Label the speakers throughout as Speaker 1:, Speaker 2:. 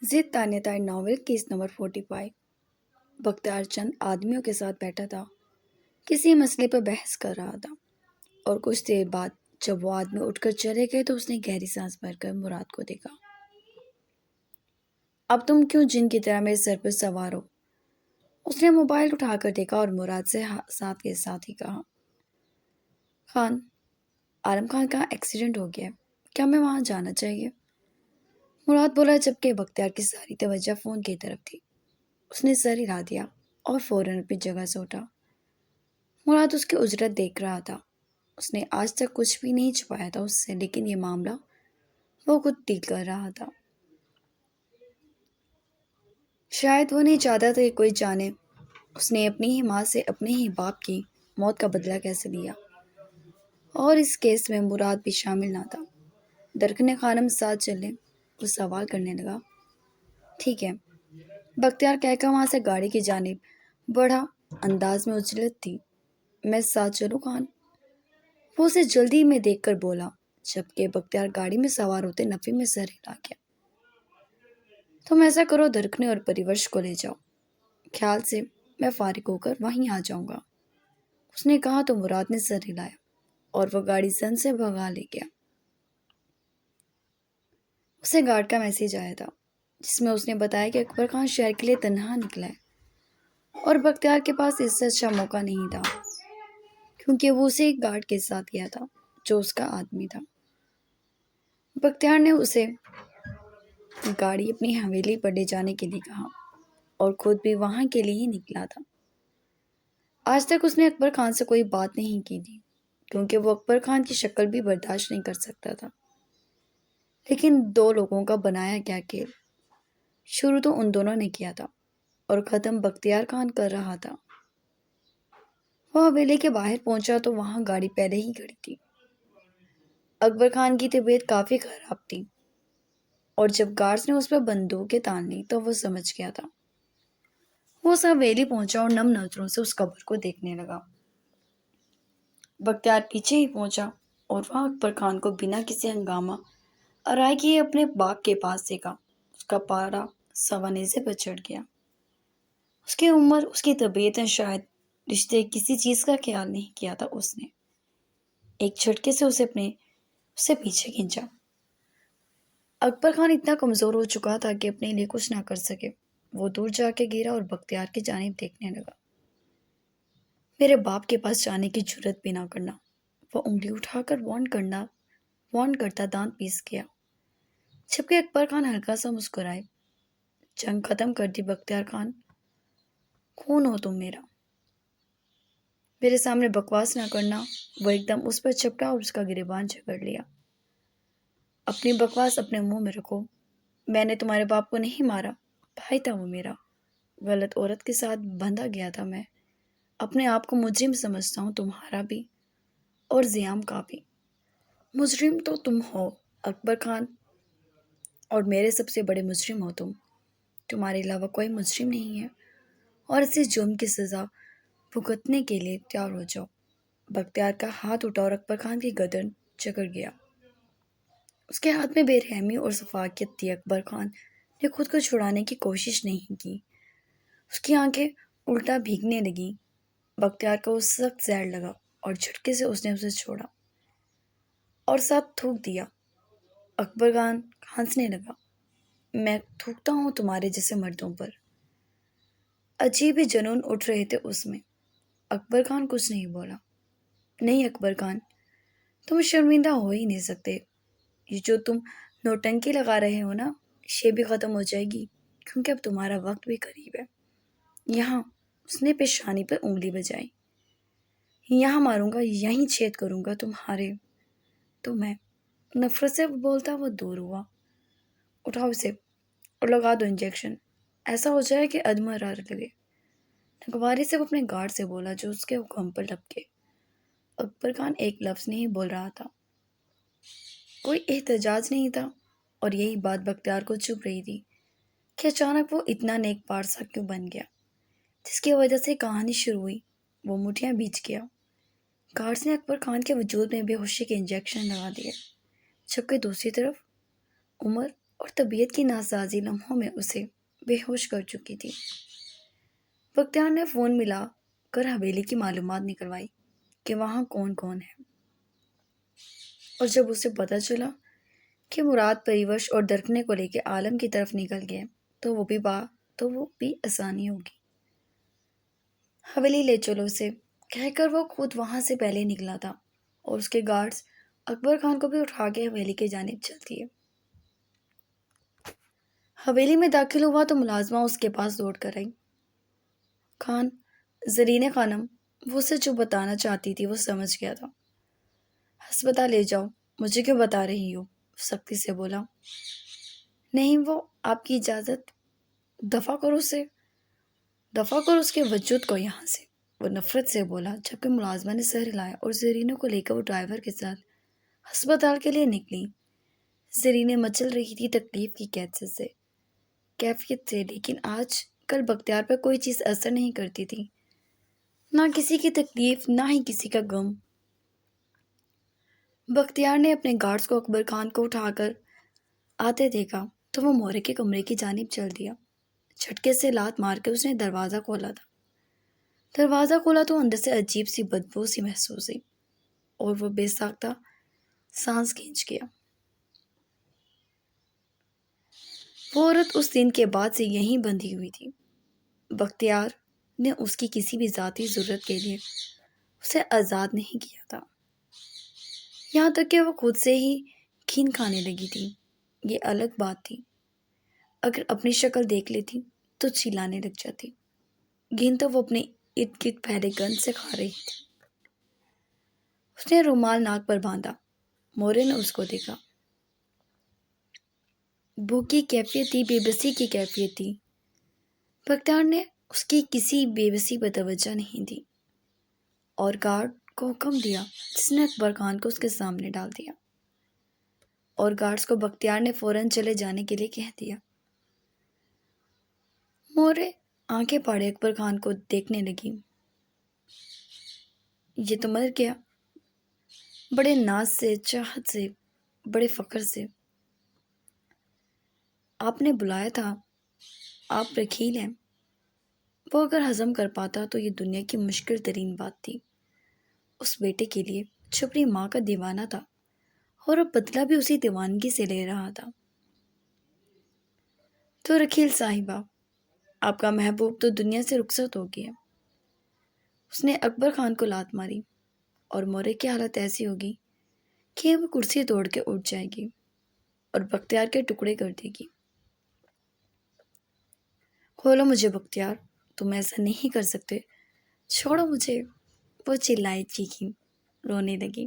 Speaker 1: ضد تانیہ تائر ناول کیس نمبر 45۔ بختیار چند آدمیوں کے ساتھ بیٹھا تھا، کسی مسئلے پر بحث کر رہا تھا، اور کچھ دیر بعد جب وہ آدمی اٹھ کر چلے گئے تو اس نے گہری سانس بھر کر مراد کو دیکھا۔ اب تم کیوں جن کی طرح میرے سر پر سوار ہو؟ اس نے موبائل اٹھا کر دیکھا اور مراد سے ساتھ کے ساتھ ہی کہا، خان، عالم خان کا ایکسیڈنٹ ہو گیا ہے، کیا میں وہاں جانا چاہیے؟ مراد بولا جبکہ بختیار کی ساری توجہ فون کی طرف تھی۔ اس نے سر ہلا دیا اور فوراً اپنی جگہ سے اٹھا۔ مراد اس کی اجرت دیکھ رہا تھا۔ اس نے آج تک کچھ بھی نہیں چھپایا تھا اس سے، لیکن یہ معاملہ وہ خود ڈیل کر رہا تھا۔ شاید وہ نہیں چاہتا تھا کہ کوئی جانے اس نے اپنی ہی ماں سے اپنے ہی باپ کی موت کا بدلہ کیسے لیا، اور اس کیس میں مراد بھی شامل نہ تھا۔ درخنے خانم ساتھ چلیں، وہ سوال کرنے لگا۔ ٹھیک ہے، بختیار کہہ کر وہاں سے گاڑی کی جانب بڑھا، انداز میں اجلت تھی۔ میں ساتھ چلوں خان؟ وہ اسے جلدی میں دیکھ کر بولا، جبکہ بختیار گاڑی میں سوار ہوتے نفی میں سر ہلا گیا۔ تم ایسا کرو، درخنے اور پریورش کو لے جاؤ، خیال سے میں فارغ ہو کر وہیں آ جاؤں گا۔ اس نے کہا تو مراد نے سر ہلایا اور وہ گاڑی زن سے بھگا لے گیا۔ اسے گارڈ کا میسج آیا تھا جس میں اس نے بتایا کہ اکبر خان شہر کے لیے تنہا نکلا ہے، اور بختیار کے پاس اس سے اچھا موقع نہیں تھا کیونکہ وہ اسے ایک گارڈ کے ساتھ گیا تھا جو اس کا آدمی تھا۔ بختیار نے اسے گاڑی اپنی حویلی پر لے جانے کے لیے کہا اور خود بھی وہاں کے لیے ہی نکلا تھا۔ آج تک اس نے اکبر خان سے کوئی بات نہیں کی تھی کیونکہ وہ اکبر خان کی شکل بھی برداشت نہیں کر سکتا تھا، لیکن دو لوگوں کا بنایا کیا کھیل شروع تو ان دونوں نے کیا تھا اور ختم بختیار خان کر رہا تھا۔ وہ حویلی کے باہر پہنچا تو وہاں گاڑی پہلے ہی کھڑی تھی۔ اکبر خان کی طبیعت کافی خراب تھی، اور جب گارڈز نے اس پر بندوقیں تان لی تو وہ سمجھ گیا تھا۔ وہ اس حویلی پہنچا اور نم نظروں سے اس قبر کو دیکھنے لگا۔ بختیار پیچھے ہی پہنچا اور وہاں اکبر خان کو بنا کسی ہنگامہ آرائی کیے اپنے باپ کے پاس دیکھا۔ اس کا پارا سوا نیزے پر چڑھ گیا۔ اس کی عمر، اس کی طبیعت، شاید رشتے، کسی چیز کا خیال نہیں کیا تھا اس نے۔ ایک جھٹکے سے اسے پیچھے کھینچا۔ اکبر خان اتنا کمزور ہو چکا تھا کہ اپنے لیے کچھ نہ کر سکے۔ وہ دور جا کے گرا اور بختیار کی جانب دیکھنے لگا۔ میرے باپ کے پاس جانے کی جرت بھی نہ کرنا، وہ انگلی اٹھا کر وارن کرتا دانت پیس گیا، جبکہ اکبر خان ہلکا سا مسکرائے۔ جنگ ختم کر دی بختیار خان، خون ہو تم میرا، میرے سامنے بکواس نہ کرنا۔ وہ ایک دم اس پر چپٹا اور اس کا گریبان جکڑ لیا۔ اپنی بکواس اپنے منہ میں رکھو، میں نے تمہارے باپ کو نہیں مارا، بھائی تھا وہ میرا، غلط عورت کے ساتھ بندھا گیا تھا۔ میں اپنے آپ کو مجرم سمجھتا ہوں، تمہارا بھی اور زیام کا بھی۔ مجرم تو تم ہو اکبر خان، اور میرے سب سے بڑے مجرم ہو تم۔ تمہارے علاوہ کوئی مجرم نہیں ہے، اور اسی جرم کی سزا بھگتنے کے لیے تیار ہو جاؤ۔ بختیار کا ہاتھ اٹھا اور اکبر خان کی گردن جکڑ گیا۔ اس کے ہاتھ میں بے رحمی اور شفقت تھی۔ اکبر خان نے خود کو چھڑانے کی کوشش نہیں کی۔ اس کی آنکھیں الٹا بھیگنے لگیں۔ بختیار کو سخت زہر لگا اور جھٹکے سے اس نے اسے چھوڑا اور ساتھ تھوک دیا۔ اکبر خان ہنسنے لگا۔ میں تھوکتا ہوں تمہارے جیسے مردوں پر؟ عجیب ہی جنون اٹھ رہے تھے اس میں۔ اکبر خان کچھ نہیں بولا۔ نہیں اکبر خان، تم شرمندہ ہو ہی نہیں سکتے۔ یہ جو تم نوٹنکی لگا رہے ہو نا، یہ بھی ختم ہو جائے گی کیونکہ اب تمہارا وقت بھی قریب ہے۔ یہاں، اس نے پیشانی پر انگلی بجائی، یہاں ماروں گا، یہیں چھید کروں گا تمہارے۔ تو میں نفرت سے بولتا وہ دور ہوا۔ اٹھاؤ اسے اور لگا دو انجیکشن، ایسا ہو جائے کہ عدم حرارت لگے۔ نگواری سے وہ اپنے گارڈ سے بولا جو اس کے حکم پر لپکے۔ اکبر خان ایک لفظ نہیں بول رہا تھا، کوئی احتجاج نہیں تھا، اور یہی بات بختیار کو چبھ رہی تھی کہ اچانک وہ اتنا نیک بار سا کیوں بن گیا جس کی وجہ سے کہانی شروع ہوئی وہ مٹھیاں بیچ گیا۔ گارڈز نے اکبر خان کے وجود میں بے ہوشی کے انجیکشن لگا دیے، جبکہ دوسری طرف عمر اور طبیعت کی ناسازی لمحوں میں اسے بے ہوش کر چکی تھی۔ بختیار نے فون ملا کر حویلی کی معلومات نکلوائی کہ وہاں کون کون ہے، اور جب اسے پتہ چلا کہ مراد پریوش اور درکنے کو لے کے عالم کی طرف نکل گئے تو وہ بھی آسانی ہوگی۔ حویلی لے چلو اسے کہہ کر وہ خود وہاں سے پہلے نکلا تھا، اور اس کے گارڈز اکبر خان کو بھی اٹھا کے حویلی کی جانب چل دیے۔ حویلی میں داخل ہوا تو ملازمہ اس کے پاس دوڑ کر آئی۔ خان، زرین خانم، وہ اسے جو بتانا چاہتی تھی وہ سمجھ گیا تھا۔ ہسپتال لے جاؤ، مجھے کیوں بتا رہی ہو؟ سختی سے بولا۔ نہیں، وہ آپ کی اجازت، دفع کرو اس کے وجود کو یہاں سے، وہ نفرت سے بولا، جبکہ ملازمہ نے سر ہلایا اور زرینہ کو لے کر وہ ڈرائیور کے ساتھ ہسپتال کے لیے نکلی۔ زرینہ مچل رہی تھی تکلیف کی کیفیت سے، لیکن آج کل بختیار پر کوئی چیز اثر نہیں کرتی تھی، نہ کسی کی تکلیف، نہ ہی کسی کا غم۔ بختیار نے اپنے گارڈز کو اکبر خان کو اٹھا کر آتے دیکھا تو وہ مورے کے کمرے کی جانب چل دیا۔ جھٹکے سے لات مار کے اس نے دروازہ کھولا تو اندر سے عجیب سی بدبو سی محسوس ہوئی، اور وہ بے ساختہ سانس کھینچ گیا۔ وہ عورت اس دن کے بعد سے یہیں بندھی ہوئی تھی۔ بختیار نے اس کی کسی بھی ذاتی ضرورت کے لیے اسے آزاد نہیں کیا تھا، یہاں تک کہ وہ خود سے ہی گھن کھانے لگی تھی۔ یہ الگ بات تھی، اگر اپنی شکل دیکھ لیتی تو چلانے لگ جاتی۔ گھن تو وہ اپنے ارد گرد پھیلے گند سے کھا رہی تھی۔ اس نے رومال ناک پر باندھا۔ مورے نے اس کو دیکھا۔ بھوک کی کیفیت تھی، بے بسی کی کیفیت تھی۔ بختیار نے اس کی کسی بے بسی پر توجہ نہیں دی اور گارڈ کو حکم دیا، جس نے اکبر خان کو اس کے سامنے ڈال دیا، اور گارڈز کو بختیار نے فوراً چلے جانے کے لیے کہہ دیا۔ مورے آنکھیں پھاڑے اکبر خان کو دیکھنے لگی۔ یہ تو مر گیا، بڑے ناز سے، چاہت سے، بڑے فخر سے۔ آپ نے بلایا تھا، آپ رکھیل ہیں۔ وہ اگر ہضم کر پاتا تو یہ دنیا کی مشکل ترین بات تھی۔ اس بیٹے کے لیے جو اپنی ماں کا دیوانہ تھا، اور اب بدلہ بھی اسی دیوانگی سے لے رہا تھا۔ تو رکھیل صاحبہ، آپ کا محبوب تو دنیا سے رخصت ہو گیا۔ اس نے اکبر خان کو لات ماری، اور مورے کی حالت ایسی ہوگی کہ وہ کرسی توڑ کے اٹھ جائے گی اور بختیار کے ٹکڑے کر دے گی۔ کھولو مجھے بختیار، تم ایسا نہیں کر سکتے، چھوڑو مجھے، وہ چلائی، چیخی، رونے لگی۔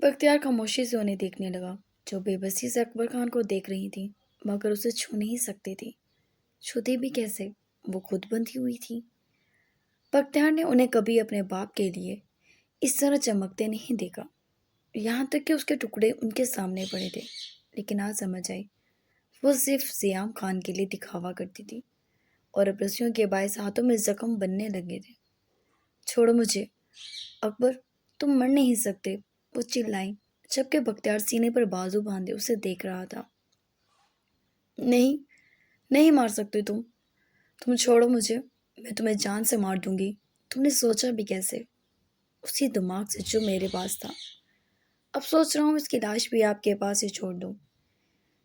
Speaker 1: بختیار خاموشی سے انہیں دیکھنے لگا، جو بے بسی سے اکبر خان کو دیکھ رہی تھی، مگر اسے چھو نہیں سکتی تھی۔ چھوتی بھی کیسے؟ وہ خود بندھی ہوئی تھی۔ بختیار نے انہیں کبھی اپنے باپ کے لیے اس طرح چمکتے نہیں دیکھا، یہاں تک کہ اس کے ٹکڑے ان کے سامنے پڑے تھے، لیکن آج سمجھ آئی وہ صرف زیام خان کے لیے دکھاوا کرتی تھی، اور اب رسیوں کے باعث ہاتھوں میں زخم بننے لگے تھے۔ چھوڑو مجھے اکبر، تم مر نہیں سکتے، وہ چلائیں، جبکہ بختیار سینے پر بازو باندھے اسے دیکھ رہا تھا۔ نہیں، نہیں مار سکتے تم چھوڑو مجھے، میں تمہیں جان سے مار دوں گی۔ تم نے سوچا بھی کیسے؟ اسی دماغ سے جو میرے پاس تھا۔ اب سوچ رہا ہوں اس کی لاش بھی آپ کے پاس ہی چھوڑ دوں،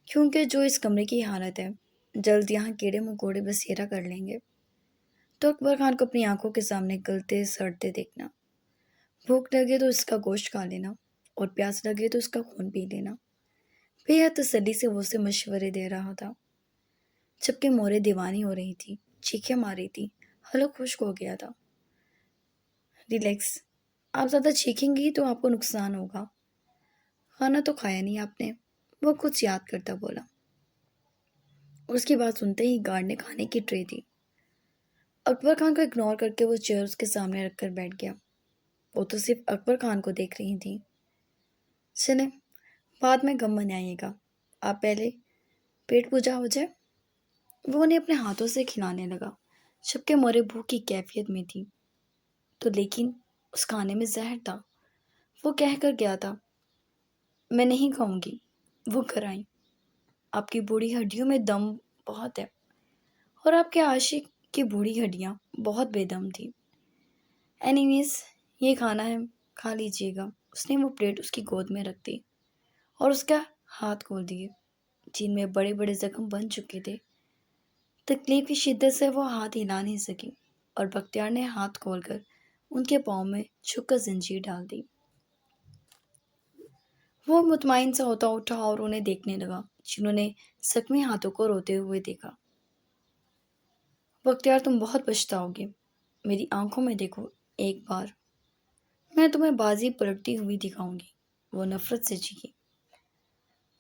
Speaker 1: کیونکہ جو اس کمرے کی حالت ہے، جلد یہاں کیڑے مکوڑے بسیرا کر لیں گے۔ تو اکبر خان کو اپنی آنکھوں کے سامنے گلتے سڑتے دیکھنا، بھوک لگے تو اس کا گوشت کھا لینا، اور پیاس لگے تو اس کا خون پی لینا۔ بے حد تسلی سے وہ اسے مشورے دے رہا تھا، جبکہ مورے دیوانی ہو رہی تھی، چیخیں مار رہی تھی، حلق خشک ہو گیا تھا۔ ریلیکس، آپ زیادہ چیخیں گی تو آپ کو نقصان ہوگا۔ کھانا تو کھایا نہیں آپ نے، وہ کچھ یاد کرتا بولا۔ اس کی بات سنتے ہی گارڈ نے کھانے کی ٹرے دی۔ اکبر خان کو اگنور کر کے وہ چیئر اس کے سامنے رکھ کر بیٹھ گیا۔ وہ تو صرف اکبر خان کو دیکھ رہی تھی۔ چلیں، بعد میں غم منائیے گا، آپ پہلے پیٹ پوجا ہو جائے۔ وہ انہیں اپنے ہاتھوں سے کھلانے لگا، جبکہ مورے بھوک کی کیفیت میں تھی، تو لیکن اس کھانے میں زہر تھا۔ وہ کہہ کر گیا تھا، میں نہیں کھاؤں گی۔ وہ گھر آئیں۔ آپ کی بوڑھی ہڈیوں میں دم بہت ہے اور آپ کے عاشق کی بوڑھی ہڈیاں بہت بے دم تھیں۔ اینیویز، یہ کھانا ہے، کھا لیجیے گا۔ اس نے وہ پلیٹ اس کی گود میں رکھ دی اور اس کا ہاتھ کھول دیے جن میں بڑے بڑے زخم بن چکے تھے۔ تکلیف کی شدت سے وہ ہاتھ ہلا نہیں سکی اور بختیار نے ہاتھ کھول کر ان کے پاؤں میں چھپ کر زنجیر ڈال دی۔ وہ مطمئن سا ہوتا اٹھا اور انہیں دیکھنے لگا جنہوں نے زخمی ہاتھوں کو روتے ہوئے دیکھا۔ بختیار، تم بہت پچھتاؤ گے، میری آنکھوں میں دیکھو ایک بار، میں تمہیں بازی پلٹتی ہوئی دکھاؤں گی۔ وہ نفرت سے چیخی۔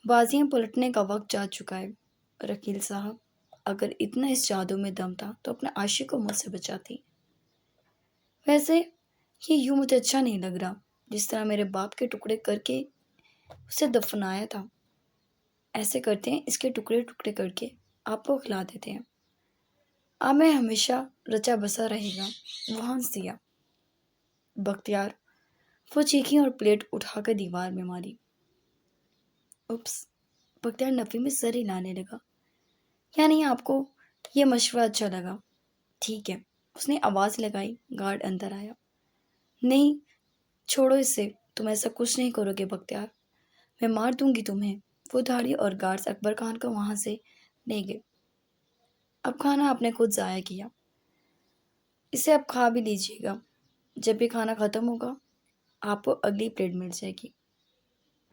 Speaker 1: بازیاں پلٹنے کا وقت جا چکا ہے رکیل صاحب، اگر اتنا اس جادو میں دم تھا تو اپنے عاشق کو مجھ سے بچاتی۔ ویسے یہ یوں مجھے اچھا نہیں لگ رہا، جس طرح میرے باپ کے ٹکڑے کر کے اسے دفنایا تھا، ایسے کرتے ہیں اس کے ٹکڑے ٹکڑے کر کے آپ کو کھلا دیتے ہیں۔ اب میں ہمیشہ رچا بسا رہے گا۔ وہ ہنس دیا۔ بختیار، وہ چیخی اور پلیٹ اٹھا کر دیوار میں ماری۔ اپس، بختیار نفی میں سر ہلانے لگا۔ یعنی آپ کو یہ مشورہ اچھا لگا؟ ٹھیک ہے، اس نے آواز لگائی۔ گارڈ اندر آیا۔ نہیں، چھوڑو اسے، تم ایسا کچھ نہیں کرو گے بختیار، میں مار دوں گی تمہیں۔ وہ دھاڑی اور گارڈز اکبر خان کو وہاں سے لے گئے۔ اب کھانا آپ نے خود ضائع کیا، اسے اب کھا بھی لیجیے گا۔ جب بھی کھانا ختم ہوگا آپ کو اگلی پلیٹ مل جائے گی۔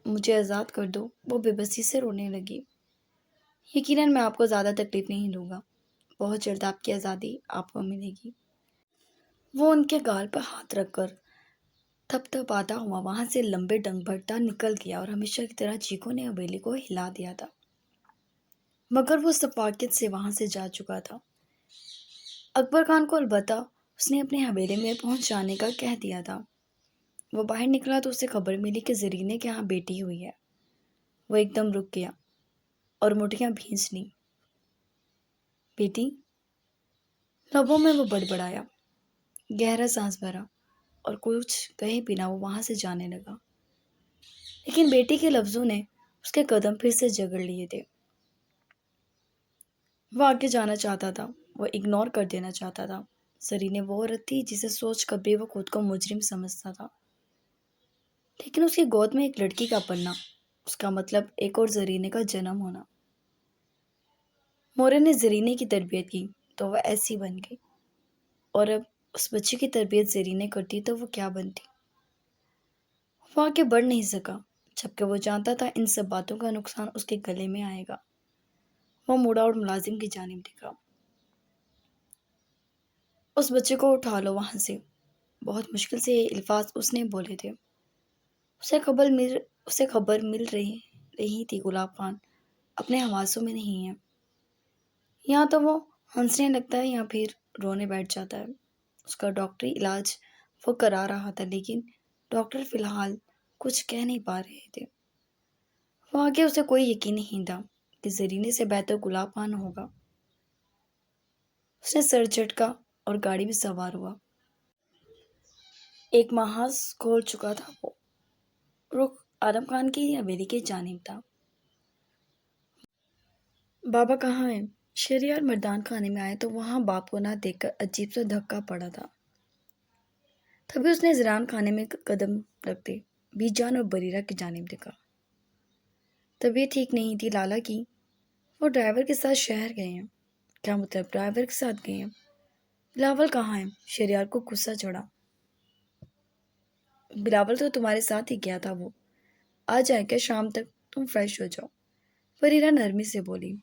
Speaker 1: مجھے آزاد کر دو۔ وہ بے بسی سے رونے لگی۔ یقیناً میں آپ کو زیادہ تکلیف نہیں دوں گا، بہت جلد آپ کی آزادی آپ کو ملے گی۔ وہ ان کے گال پر ہاتھ رکھ کر تھپ تھپ آتا ہوا وہاں سے لمبے ڈنگ بھرتا نکل گیا اور ہمیشہ کی طرح چیکو نے حویلی کو ہلا دیا تھا، مگر وہ سفاکت سے وہاں سے جا چکا تھا۔ اکبر خان کو البتہ اس نے اپنے حویلی میں پہنچ جانے کا کہہ دیا تھا۔ وہ باہر نکلا تو اسے خبر ملی کہ زرینے کے ہاں بیٹی ہوئی ہے۔ وہ ایک دم رک گیا اور مٹھیاں بھینچ لیں۔ بیٹی؟ لبوں میں وہ بڑبڑایا، گہرا سانس بھرا اور کچھ کہے بنا وہ وہاں سے جانے لگا۔ لیکن بیٹی کے لفظوں نے اس کے قدم پھر سے جگڑ لیے تھے۔ وہ آگے جانا چاہتا تھا، وہ اگنور کر دینا چاہتا تھا۔ زرینے وہ عورت تھی جسے سوچ کر بھی وہ خود کو مجرم سمجھتا تھا۔ لیکن اس کی گود میں ایک لڑکی کا پلنا، اس کا مطلب ایک اور زرینے کا جنم ہونا۔ مورے نے زرینے کی تربیت کی تو وہ ایسی بن گئی، اور اب اس بچے کی تربیت زرینے کرتی تو وہ کیا بنتی؟ وہ آگے بڑھ نہیں سکا، جبکہ وہ جانتا تھا ان سب باتوں کا نقصان اس کے گلے میں آئے گا۔ وہ مڑا اور ملازم کی جانب دیکھا۔ اس بچے کو اٹھا لو وہاں سے، بہت مشکل سے یہ الفاظ اس نے بولے تھے۔ اسے خبر مل رہی تھی گلاب خان اپنے حواسوں میں نہیں ہے۔ یا تو وہ ہنسنے لگتا ہے یا پھر رونے بیٹھ جاتا ہے۔ اس کا ڈاکٹری علاج وہ کرا رہا تھا، لیکن ڈاکٹر فی الحال کچھ کہہ نہیں پا رہے تھے۔ وہ آگے اسے کوئی یقین نہیں تھا کہ زرینے سے بہتر گلاب خان ہوگا۔ اس نے سر جھٹکا اور گاڑی میں سوار ہوا۔ ایک محاذ کھول چکا تھا۔ وہ رخ عالم خان کی حویلی کی جانب تھا۔ بابا کہاں ہیں؟ شہریار مردان خانے میں آئے تو وہاں باپ کو نہ دیکھ کر عجیب سا دھکا پڑا تھا۔ تبھی اس نے زیران خانے میں قدم رکھتے بی جان اور بریرہ کی جانب دیکھا۔ طبیعت ٹھیک نہیں تھی لالا کی، وہ ڈرائیور کے ساتھ شہر گئے ہیں۔ کیا مطلب ڈرائیور کے ساتھ گئے ہیں؟ بلاول کہاں ہے؟ شہریار کو غصہ چڑھا۔ بلاول تو تمہارے ساتھ ہی گیا تھا، وہ آ جائے گا شام تک، تم فریش ہو جاؤ، بریرہ نرمی سے بولی۔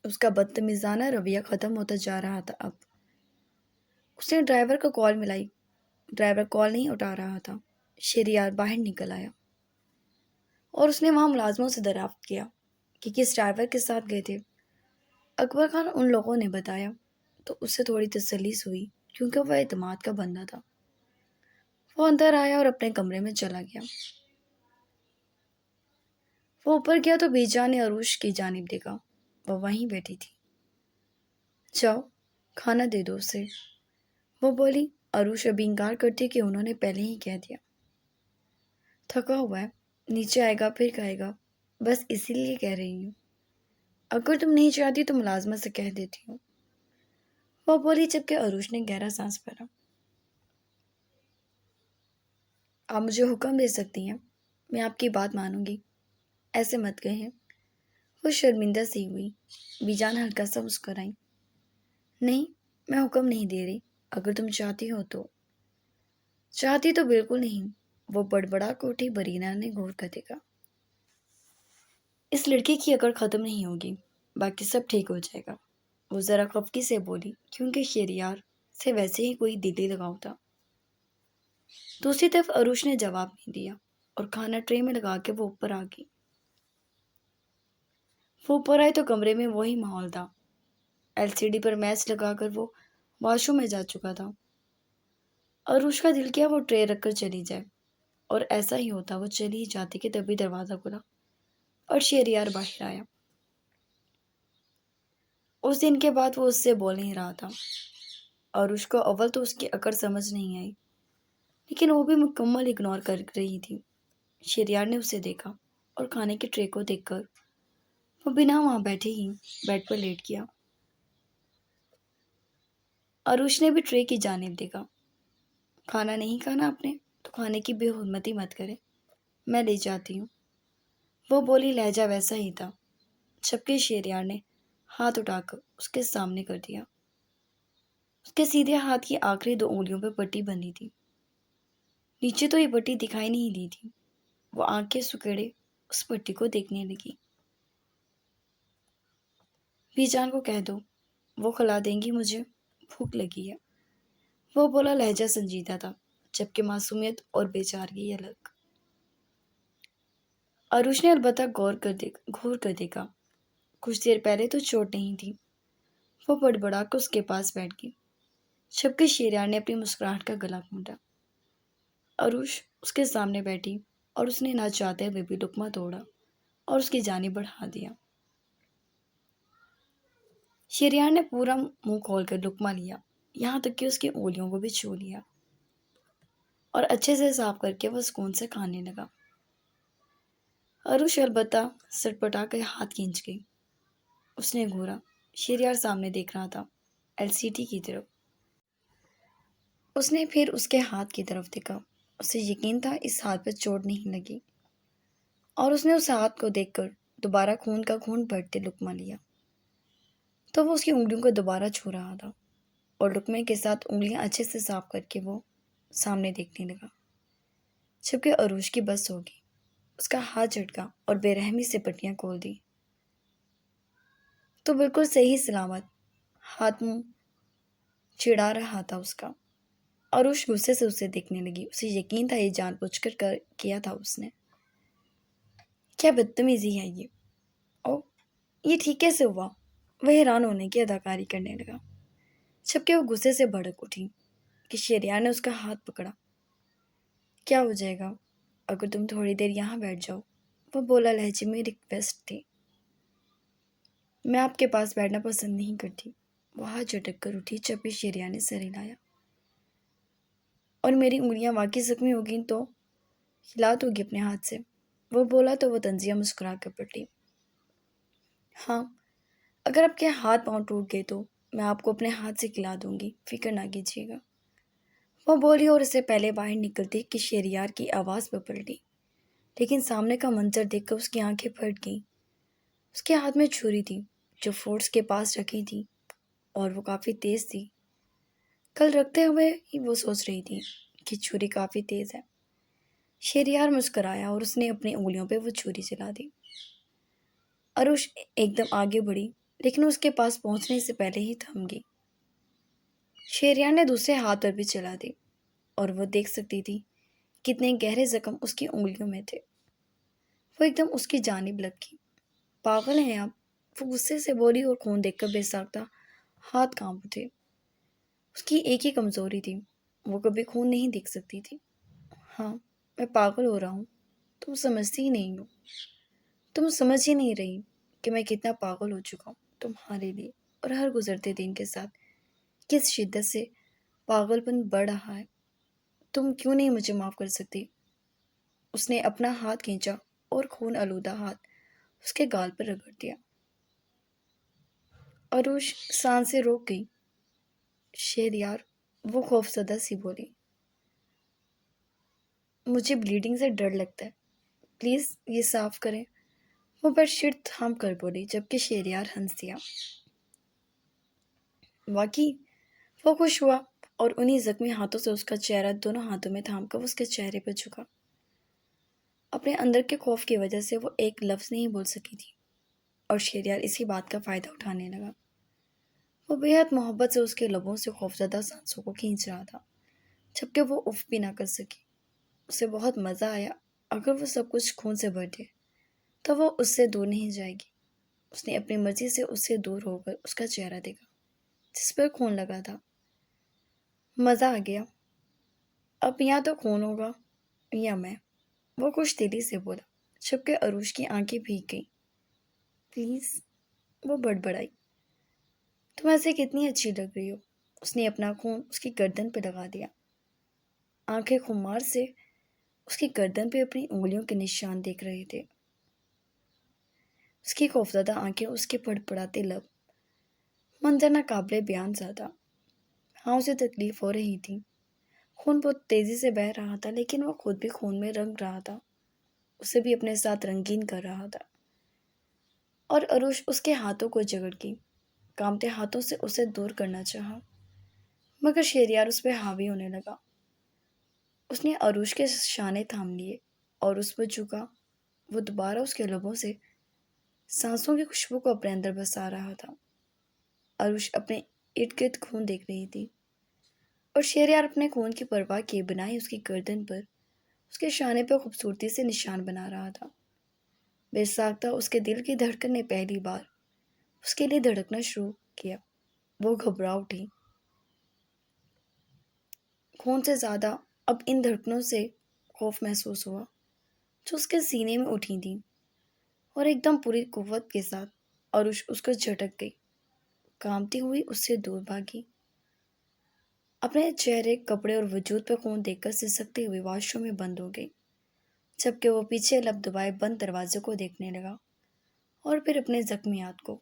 Speaker 1: اس کا بدتمیزانہ رویہ ختم ہوتا جا رہا تھا اب۔ اس نے ڈرائیور کو کال ملائی، ڈرائیور کال نہیں اٹھا رہا تھا۔ شہریار باہر نکل آیا اور اس نے وہاں ملازموں سے دریافت کیا کہ کس ڈرائیور کے ساتھ گئے تھے۔ اکبر خان ان لوگوں نے بتایا تو اس سے تھوڑی تسلی ہوئی کیونکہ وہ اعتماد کا بندہ تھا۔ وہ اندر آیا اور اپنے کمرے میں چلا گیا۔ وہ اوپر گیا تو بیجا نے عروش کی جانب دیکھا، وہ وہیں بیٹھی تھی۔ جاؤ کھانا دے دو اسے، وہ بولی۔ عروش ابھی انکار کرتی کہ انہوں نے پہلے ہی کہہ دیا۔ تھکا ہوا ہے، نیچے آئے گا پھر کہے گا بس اسی لیے کہہ رہی ہوں، اگر تم نہیں چاہتی تو ملازمت سے کہہ دیتی ہوں، وہ بولی جبکہ عروج نے گہرا سانس بھرا۔ آپ مجھے حکم دے سکتی ہیں، میں آپ کی بات مانوں گی، ایسے مت کہیں۔ وہ شرمندہ سی ہوئی۔ بیجان ہلکا سا مسکرائی۔ نہیں، میں حکم نہیں دے رہی، اگر تم چاہتی ہو تو۔ چاہتی تو بالکل نہیں، وہ بڑبڑا کے اٹھی۔ برینا نے غور کر دیکھا۔ اس لڑکی کی اکڑ ختم نہیں ہوگی، باقی سب ٹھیک ہو جائے گا، وہ ذرا خفگی سے بولی، کیونکہ شہریار سے ویسے ہی کوئی دلی لگاؤ تھا۔ دوسری طرف عروج نے جواب نہیں دیا اور کھانا ٹرے میں لگا کے وہ اوپر آ گئی۔ وہ اوپر آئے تو کمرے میں وہی ماحول تھا۔ LCD پر میچ لگا کر وہ واش روم میں جا چکا تھا۔ عروج کا دل کیا وہ ٹرے رکھ کر چلی جائے، اور ایسا ہی ہوتا، وہ چلی ہی جاتی کہ تبھی دروازہ کھلا اور شہریار باہر آیا۔ اس دن کے بعد وہ اس سے بول نہیں رہا تھا۔ عروج کو اول تو اس کی اکڑ سمجھ نہیں آئی، لیکن وہ بھی مکمل اگنور کر رہی تھی۔ شہریار نے اسے دیکھا اور کھانے کے ٹرے کو دیکھ کر وہ بنا وہاں بیٹھے ہی بیڈ پر لیٹ گیا۔ عروج نے بھی ٹرے کی جانب دیکھا۔ کھانا نہیں کھانا آپ نے تو کھانے کی بے حرمتی مت کرے، میں لے جاتی ہوں، وہ بولی۔ لہجہ ویسا ہی تھا، جبکہ شہریار نے ہاتھ اٹھا کر اس کے سامنے کر دیا۔ اس کے سیدھے ہاتھ کی آخری 2 انگلیوں پہ پٹی بندھی تھی، نیچے تو یہ پٹی دکھائی نہیں دی تھی۔ وہ آنکھیں سکیڑے اس پٹی کو دیکھنے لگی۔ بیجان کو کہہ دو، وہ کھلا دیں گی، مجھے بھوک لگی ہے، وہ بولا۔ لہجہ سنجیدہ تھا، جبکہ معصومیت اور بے چارگی الگ۔ عروج نے البتہ غور کر دیکھا۔ کچھ دیر پہلے تو چوٹ نہیں تھی۔ وہ بڑبڑا کر اس کے پاس بیٹھ گئی، جبکہ شہریار نے اپنی مسکراہٹ کا گلا گھونٹا۔ عروج اس کے سامنے بیٹھی اور اس نے نہ چاہتے ہوئے بھی لقمہ توڑا اور اس کی جانب بڑھا دیا۔ شہریار نے پورا منہ کھول کر لقمہ لیا، یہاں تک کہ اس کی انگلیوں کو بھی چھو لیا، اور اچھے سے صاف کر کے وہ سکون سے کھانے لگا۔ عروج البتہ سٹپٹا کر ہاتھ کھینچ گئی۔ اس نے گھورا۔ شہریار سامنے دیکھ رہا تھا، LCD کی طرف۔ اس نے پھر اس کے ہاتھ کی طرف دیکھا۔ اسے یقین تھا اس ہاتھ پہ چوٹ نہیں لگی، اور اس نے اس ہاتھ کو دیکھ کر دوبارہ خون کا گھونٹ بھرتے لقمہ لیا تو وہ اس کی انگلیوں کو دوبارہ چھو رہا تھا، اور لقمے کے ساتھ انگلیاں اچھے سے صاف کر کے وہ سامنے دیکھنے لگا، جبکہ عروج کی بس ہو گئی۔ اس کا ہاتھ جھٹکا اور بے رحمی سے پٹیاں کھول دی۔ تو بالکل صحیح سلامت، ہاتھ منہ چڑھا رہا تھا اس کا۔ عروج غصے سے اسے دیکھنے لگی۔ اسے یقین تھا یہ جان بوجھ کر کیا تھا اس نے۔ کیا بدتمیزی ہے یہ! او، یہ ٹھیک کیسے ہوا؟ وہ حیران ہونے کی اداکاری کرنے لگا، جبکہ وہ غصے سے بھڑک اٹھی کہ شہریار نے اس کا ہاتھ پکڑا۔ کیا ہو جائے گا اگر تم تھوڑی دیر یہاں بیٹھ جاؤ، وہ بولا۔ لہجے میں ریکویسٹ تھی۔ میں آپ کے پاس بیٹھنا پسند نہیں کرتی، وہ ہاتھ جھٹک کر اٹھی، جبکہ شہریار نے سر ہلایا۔ اور میری انگلیاں واقعی زخمی ہوگی تو ہلا دو گی اپنے ہاتھ سے، وہ بولا تو وہ طنزیہ مسکرا کر پلٹی۔ ہاں، اگر آپ کے ہاتھ پاؤں ٹوٹ گئے تو میں آپ کو اپنے ہاتھ سے کھلا دوں گی، فکر نہ کیجیے گا، وہ بولی، اور اسے پہلے باہر نکلتے کہ شہریار کی آواز پہ پلٹی۔ لیکن سامنے کا منظر دیکھ کر اس کی آنکھیں پھٹ گئیں۔ اس کے ہاتھ میں چھری تھی جو فورس کے پاس رکھی تھی، اور وہ کافی تیز تھی۔ کل رکھتے ہوئے ہی وہ سوچ رہی تھی کہ چھری کافی تیز ہے۔ شہریار مسکرایا اور اس نے اپنی انگلیوں پہ وہ چھری چلا دی۔ عروج ایک دم آگے بڑھی، لیکن اس کے پاس پہنچنے سے پہلے ہی تھم گئی۔ شہریار نے دوسرے ہاتھ پر بھی چلا دی، اور وہ دیکھ سکتی تھی کتنے گہرے زخم اس کی انگلیوں میں تھے۔ وہ ایک دم اس کی جانب لگ گئی۔ پاگل ہیں آپ، وہ غصے سے بولی، اور خون دیکھ کر بے ساختہ ہاتھ کانپ اٹھے۔ اس کی ایک ہی کمزوری تھی، وہ کبھی خون نہیں دیکھ سکتی تھی۔ ہاں، میں پاگل ہو رہا ہوں، تم سمجھتی ہی نہیں ہو، تم سمجھ ہی نہیں رہی کہ میں کتنا پاگل ہو چکا ہوں تمہارے لیے، اور ہر گزرتے دن کے ساتھ کس شدت سے پاگل پن بڑھ رہا ہے۔ تم کیوں نہیں مجھے معاف کر سکتی؟ اس نے اپنا ہاتھ کھینچا اور خون آلودہ ہاتھ اس کے گال پر رگڑ دیا۔ عروش سانسیں روک گئی۔ شہریار، وہ خوف زدہ سی بولی، مجھے بلیڈنگ سے ڈر لگتا ہے، پلیز یہ صاف کریں۔ وہ بیڈ شیٹ تھام کر بولی جبکہ شہریار ہنس دیا۔ واقعی وہ خوش ہوا اور انہی زخمی ہاتھوں سے اس کا چہرہ دونوں ہاتھوں میں تھام کر اس کے چہرے پر جھکا۔ اپنے اندر کے خوف کی وجہ سے وہ ایک لفظ نہیں بول سکی تھی اور شہریار اسی بات کا فائدہ اٹھانے لگا۔ وہ بے حد محبت سے اس کے لبوں سے خوفزدہ سانسوں کو کھینچ رہا تھا جبکہ وہ اف بھی نہ کر سکی۔ اسے بہت مزہ آیا۔ اگر وہ سب کچھ خون سے بھر دے تو وہ اس سے دور نہیں جائے گی۔ اس نے اپنی مرضی سے اس سے دور ہو کر اس کا چہرہ دیکھا جس پر خون لگا تھا۔ مزہ آ گیا، اب یا تو خون ہوگا یا میں، وہ خوش دلی سے بولا جبکہ عروش کی آنکھیں بھیگ گئیں۔ پلیز، وہ بڑبڑائی، تم ایسے کتنی اچھی لگ رہی ہو۔ اس نے اپنا خون اس کی گردن پہ لگا دیا، آنکھیں خمار سے اس کی گردن پہ اپنی انگلیوں کے نشان دیکھ رہے تھے۔ اس کی خوفزدہ آنکھیں، اس کے پڑپڑاتے لب، منظر ناقابل بیان زیادہ۔ ہاں، اسے تکلیف ہو رہی تھی۔ خون بہت تیزی سے بہہ رہا تھا لیکن وہ خود بھی خون میں رنگ رہا تھا، اسے بھی اپنے ساتھ رنگین کر رہا تھا۔ اور عروش اس کے ہاتھوں کو جکڑ گئی، کانپتے ہاتھوں سے اسے دور کرنا چاہا مگر شہریار اس پہ حاوی ہونے لگا۔ اس نے عروش کے شانے تھام لیے اور اس پر جھکا۔ وہ دوبارہ اس کے لبوں سے سانسوں کی خوشبو کو اپنے اندر بسا رہا تھا۔ عروش اپنے ارد گرد خون دیکھ رہی تھی اور شہریار اپنے خون کی پرواہ کیے بنا ہی اس کی گردن پر اس کے شانے پہ خوبصورتی سے نشان بنا رہا تھا۔ بے ساختہ اس کے دل کی دھڑکن نے پہلی بار اس کے لیے دھڑکنا شروع کیا۔ وہ گھبرا اٹھی۔ خون سے زیادہ اب ان دھڑکنوں سے خوف محسوس ہوا جو اس کے سینے میں اٹھی تھیں، اور ایک دم پوری قوت کے ساتھ عروش اس کو جھٹک گئی، کانپتی ہوئی اس سے دور بھاگی۔ اپنے چہرے، کپڑے اور وجود پہ خون دیکھ کر سسکتے ہوئے واش روم میں بند ہو گئی جبکہ وہ پیچھے لب دبائے بند دروازے کو دیکھنے لگا اور پھر اپنے زخمی ہاتھ کو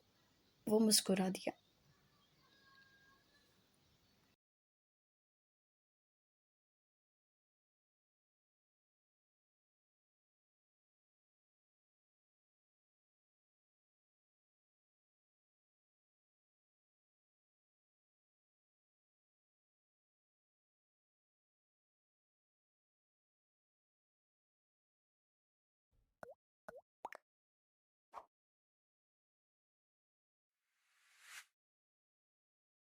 Speaker 1: وہ مسکرا دیا۔